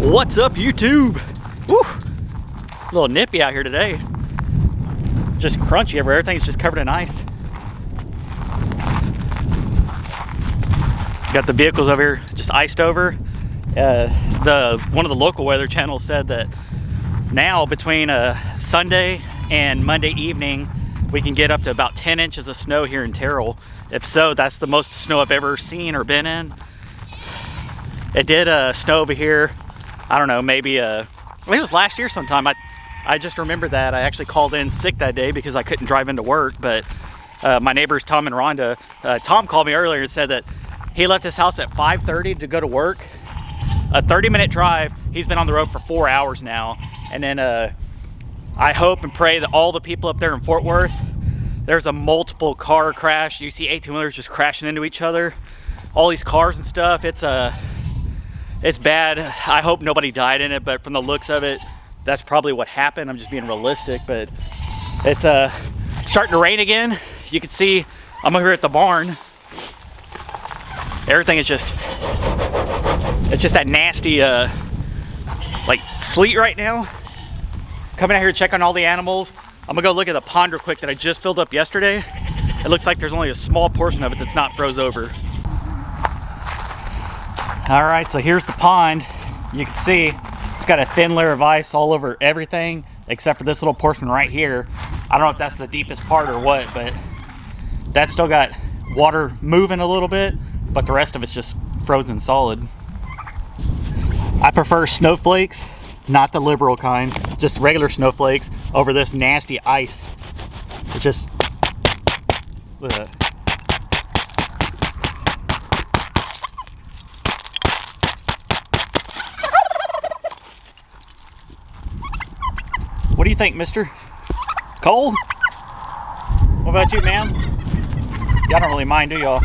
What's up, YouTube? Woo! A little nippy out here today. Just crunchy everywhere. Everything's just covered in ice. Got the vehicles over here just iced over. One of the local weather channels said that now between Sunday and Monday evening we can get up to about 10 inches of snow here in Terrell. If so, that's the most snow I've ever seen or been in. It did snow over here, I don't know, maybe I think it was last year sometime. I just remember that I actually called in sick that day because I couldn't drive into work. But my neighbors Tom and Rhonda, Tom called me earlier and said that he left his house at 5:30 to go to work. A 30-minute drive. He's been on the road for 4 hours now. And then I hope and pray that all the people up there in Fort Worth, there's a multiple car crash. You see 18-wheelers just crashing into each other. All these cars and stuff. It's bad. I hope nobody died in it, but from the looks of it, that's probably what happened. I'm just being realistic, but it's starting to rain again. You can see I'm over here at the barn. Everything is just, it's just that nasty like sleet right now. Coming out here to check on all the animals. I'm gonna go look at the pond real quick that I just filled up yesterday. It looks like there's only a small portion of it that's not froze over. All right, so here's the pond. You can see it's got a thin layer of ice all over everything except for this little portion right here. I don't know if that's the deepest part or what, but that's still got water moving a little bit, but the rest of it's just frozen solid. I prefer snowflakes, not the liberal kind, just regular snowflakes over this nasty ice. It's just, look at that. What do you think, mister? Cold? What about you, man? Y'all don't really mind, do y'all?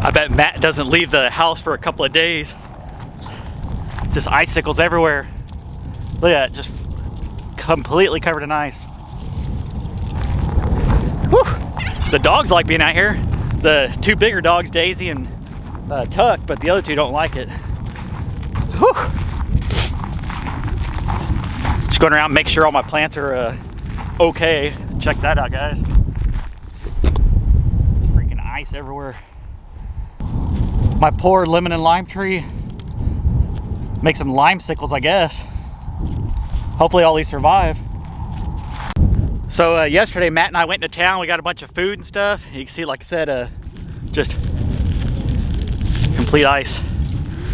I bet Matt doesn't leave the house for a couple of days. Just icicles everywhere. Look at that, just completely covered in ice. Whew. The dogs like being out here. The two bigger dogs, Daisy and Tuck, but the other two don't like it. Whew. Just going around, make sure all my plants are okay. Check that out, guys. Freaking ice everywhere. My poor lemon and lime tree. Make some lime sickles, I guess. Hopefully all these survive. So yesterday, Matt and I went to town. We got a bunch of food and stuff. You can see, like I said, just complete ice.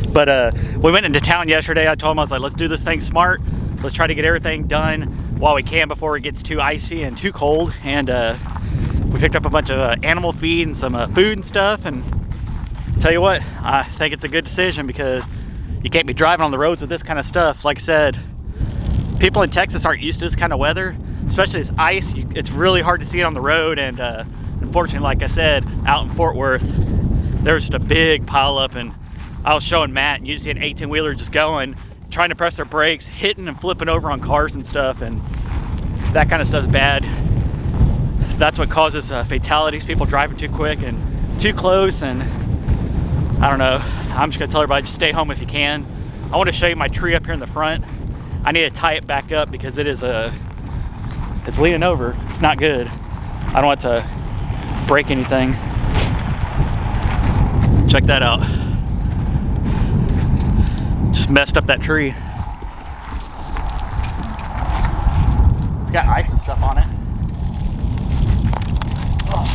But we went into town yesterday. I told him, I was like, let's do this thing smart. Let's try to get everything done while we can before it gets too icy and too cold. And we picked up a bunch of animal feed and some food and stuff. And tell you what, I think it's a good decision because you can't be driving on the roads with this kind of stuff. Like I said, people in Texas aren't used to this kind of weather, especially this ice. It's really hard to see it on the road. And unfortunately, like I said, out in Fort Worth, there was just a big pile up. And I was showing Matt, and you see an 18-wheeler just going, trying to press their brakes, hitting and flipping over on cars and stuff, and that kind of stuff's bad. That's what causes fatalities, people driving too quick and too close. And I don't know, I'm just gonna tell everybody, just stay home if you can. I want to show you my tree up here in the front. I need to tie it back up because it is it's leaning over. It's not good. I don't want to break anything. Check that out. Just messed up that tree. It's got ice and stuff on it. Oh.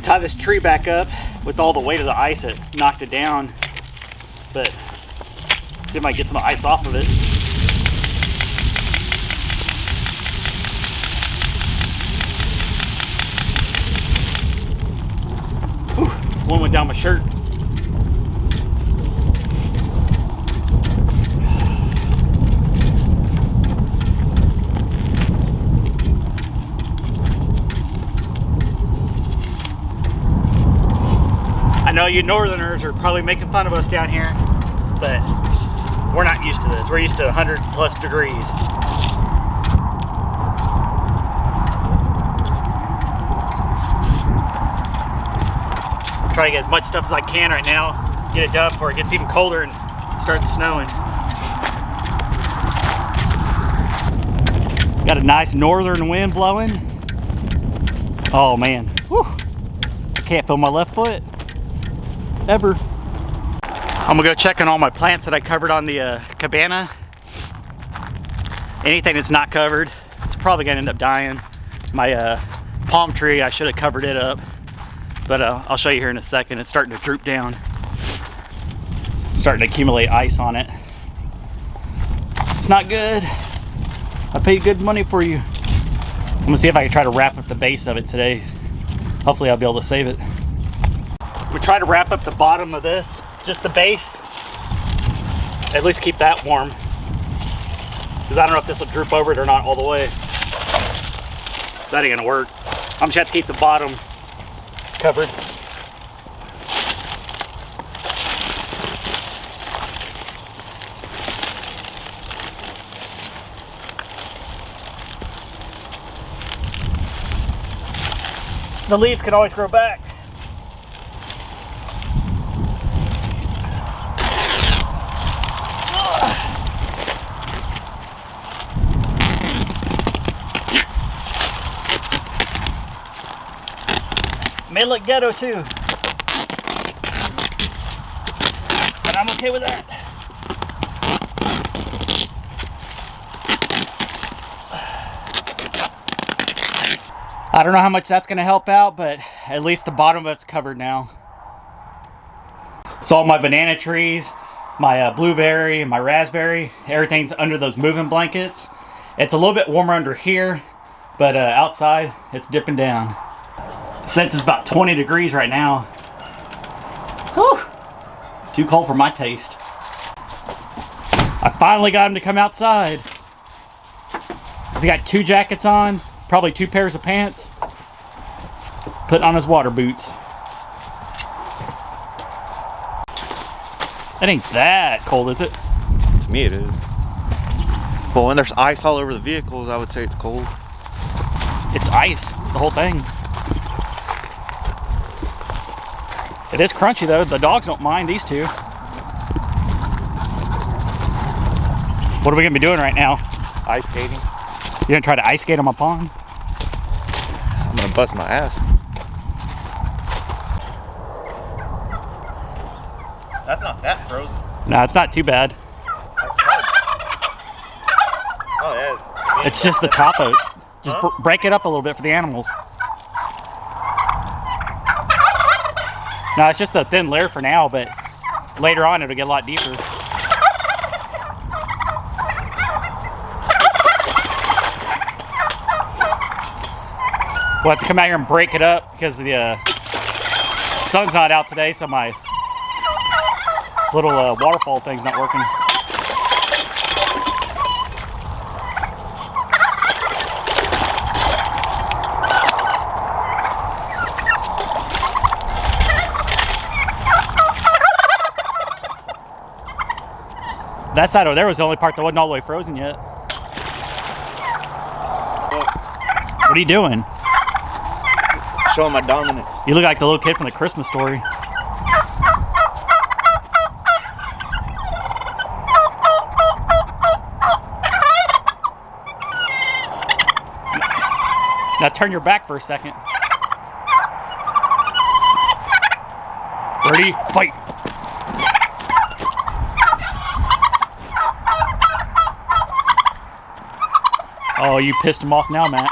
Tie this tree back up with all the weight of the ice. It knocked it down, but see if I can get some ice off of it. Whew, one went down my shirt. I know you northerners are probably making fun of us down here, but we're not used to this. We're used to 100 plus degrees. Try to get as much stuff as I can right now. Get it done before it gets even colder and starts snowing. Got a nice northern wind blowing. Oh man, whew. I can't feel my left foot, ever. I'm gonna go check on all my plants that I covered on the cabana. Anything that's not covered, it's probably gonna end up dying. My palm tree, I should have covered it up, but I'll show you here in a second. It's starting to droop down. Starting to accumulate ice on it. It's not good. I paid good money for you. I'm gonna see if I can try to wrap up the base of it today. Hopefully I'll be able to save it. I'm gonna try to wrap up the bottom of this, just the base. At least keep that warm. Because I don't know if this will droop over it or not all the way. That ain't gonna work. I'm just gonna have to keep the bottom covered. The leaves can always grow back. May look ghetto too, but I'm okay with that. I don't know how much that's gonna help out, but at least the bottom of it's covered now. So all my banana trees, my blueberry, my raspberry, everything's under those moving blankets. It's a little bit warmer under here, but outside it's dipping down. Since it's about 20 degrees right now. Whew, too cold for my taste. I finally got him to come outside. He's got 2 jackets on, probably 2 pairs of pants. Putting on his water boots. That ain't that cold, is it? To me it is. Well, when there's ice all over the vehicles, I would say it's cold. It's ice, the whole thing. It is crunchy though. The dogs don't mind, these two. What are we gonna be doing right now? Ice skating. You gonna try to ice skate on my pond? I'm gonna bust my ass. That's not that frozen. No, it's not too bad. Oh yeah. It's just the top of it. Just break it up a little bit for the animals. No, it's just a thin layer for now, but later on it'll get a lot deeper. We'll have to come out here and break it up because the sun's not out today, so my little waterfall thing's not working. That side over there was the only part that wasn't all the way frozen yet. What are you doing? Showing my dominance. You look like the little kid from the Christmas Story. Now turn your back for a second. Ready? Fight! Oh, you pissed him off now, Matt.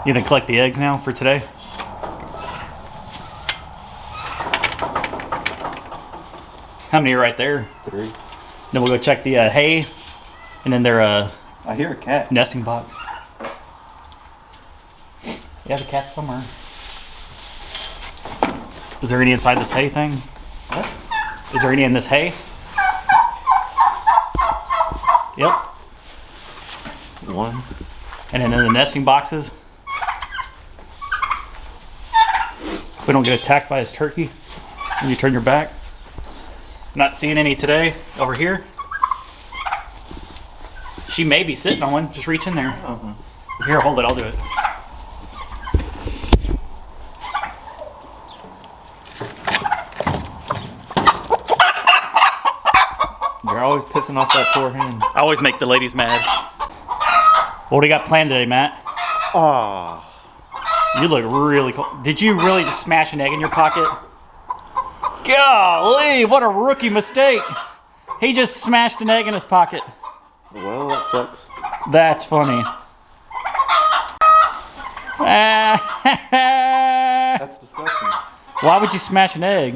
You gonna collect the eggs now for today? How many are right there? 3. Then we'll go check the hay, and then their I hear a cat. nesting box. Yeah, the cat's somewhere. Is there any inside this hay thing? What? Is there any in this hay? Yep. 1. And then in the nesting boxes. We don't get attacked by this turkey when you turn your back. Not seeing any today over here. She may be sitting on one. Just reach in there. Here, hold it. I'll do it. You're always pissing off that poor hen. I always make the ladies mad. What do you got planned today, Matt? Ah. You look really cool. Did you really just smash an egg in your pocket? Golly, what a rookie mistake. He just smashed an egg in his pocket. Well, that sucks. That's funny. That's disgusting. Why would you smash an egg?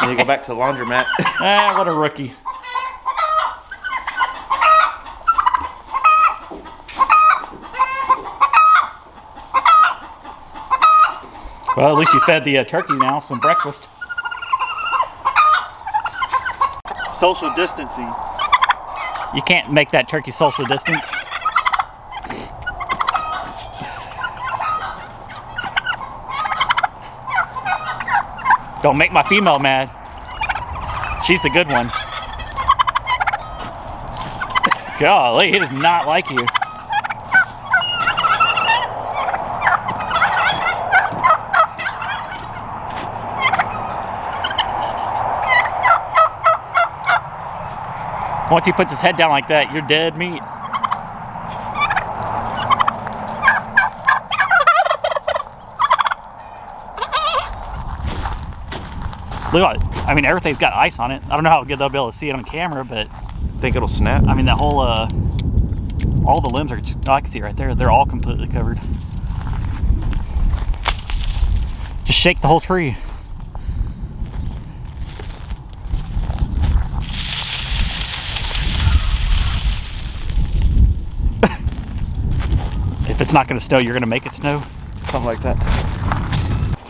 Then you go back to the laundromat. What a rookie. Well, at least you fed the turkey now some breakfast. Social distancing. You can't make that turkey social distance. Don't make my female mad. She's the good one. Golly, he does not like you. Once he puts his head down like that, you're dead meat. Look at it. I mean, everything's got ice on it. I don't know how good they'll be able to see it on camera, but Think it'll snap? I mean, that whole, all the limbs are, oh, I can see it right there. They're all completely covered. Just shake the whole tree. If it's not going to snow, you're going to make it snow? Something like that.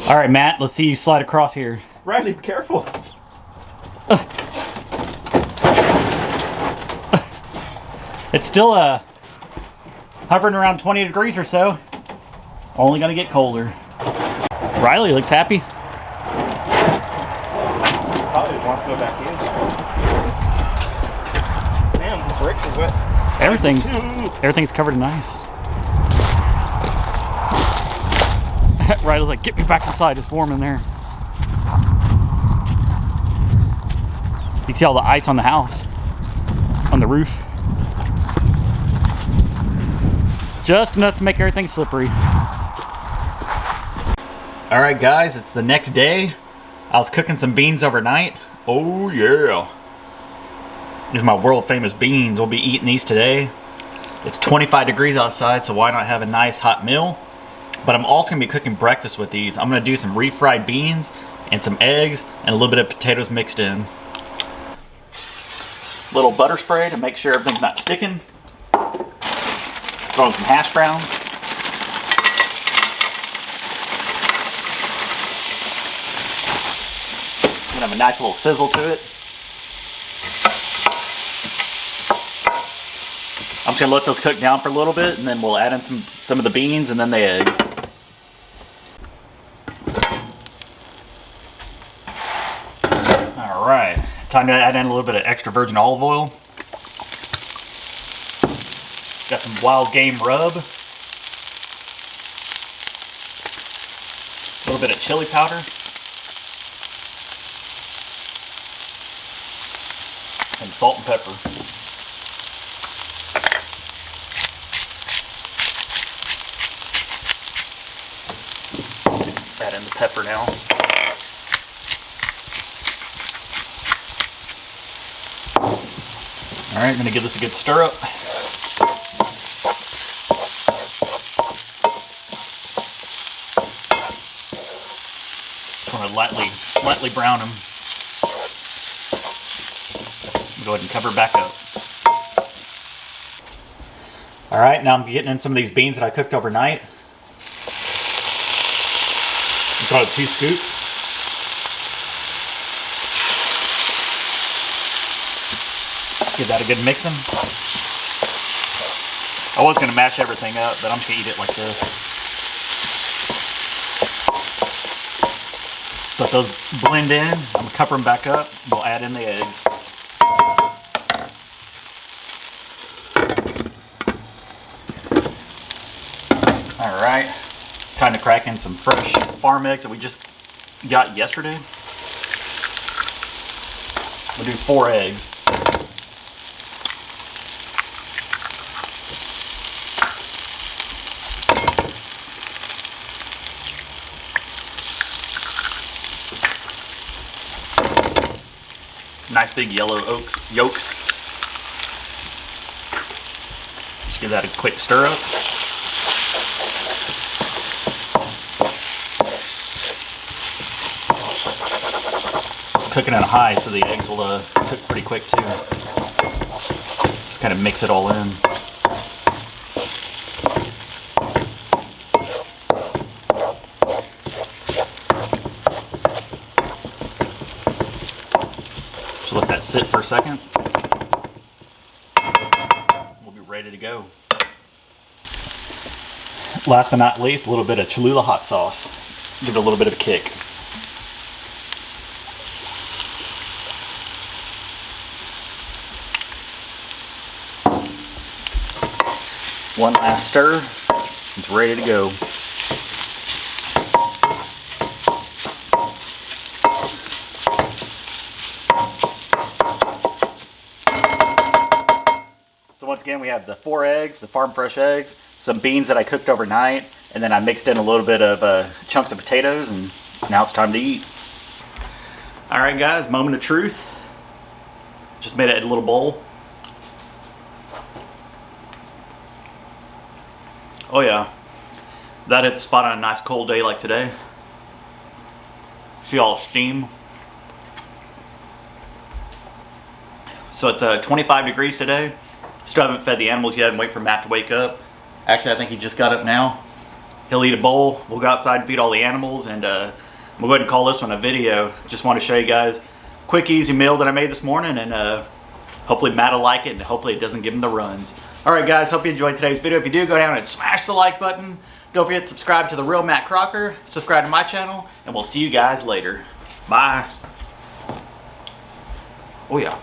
All right, Matt, let's see you slide across here. Riley, be careful. It's still hovering around 20 degrees or so. Only going to get colder. Riley looks happy. Probably wants to go back in. Damn, the bricks are wet. Everything's covered in ice. Riley's like, get me back inside, it's warm in there. You can see all the ice on the house, on the roof. Just enough to make everything slippery. All right, guys, it's the next day. I was cooking some beans overnight. Oh yeah. These are my world famous beans. We'll be eating these today. It's 25 degrees outside, so why not have a nice hot meal? But I'm also gonna be cooking breakfast with these. I'm gonna do some refried beans and some eggs and a little bit of potatoes mixed in. Little butter spray to make sure everything's not sticking. Throw in some hash browns. Gonna have a nice little sizzle to it. I'm just gonna let those cook down for a little bit, and then we'll add in some of the beans and then the eggs. All right, time to add in a little bit of extra virgin olive oil. Got some wild game rub. A little bit of chili powder. And salt and pepper. Add in the pepper now. All right, I'm gonna give this a good stir up. I'm gonna lightly brown them. Go ahead and cover it back up. All right, now I'm getting in some of these beans that I cooked overnight. Throw 2 scoops. Give that a good mixing. I was gonna mash everything up, but I'm just gonna eat it like this. Let those blend in. I'm gonna cover them back up. We'll add in the eggs. All right, time to crack in some fresh farm eggs that we just got yesterday. We'll do 4 eggs. Nice big yellow yolks. Just give that a quick stir up. Cooking at a high so the eggs will cook pretty quick too. Just kind of mix it all in. Just let that sit for a second. We'll be ready to go. Last but not least, a little bit of Cholula hot sauce. Give it a little bit of a kick. One last stir, it's ready to go. So once again, we have the 4 eggs, the farm fresh eggs, some beans that I cooked overnight, and then I mixed in a little bit of chunks of potatoes, and now it's time to eat. All right guys, moment of truth. Just made it in a little bowl. Oh yeah, that hit the spot on a nice cold day like today. See all the steam. So it's 25 degrees today. Still haven't fed the animals yet and wait for Matt to wake up. Actually, I think he just got up now. He'll eat a bowl. We'll go outside and feed all the animals, and we'll go ahead and call this one a video. Just want to show you guys a quick, easy meal that I made this morning, and hopefully Matt will like it, and hopefully it doesn't give him the runs. Alright guys, hope you enjoyed today's video. If you do, go down and smash the like button. Don't forget to subscribe to TheReelMattCrocker, subscribe to my channel, and we'll see you guys later. Bye. Oh yeah.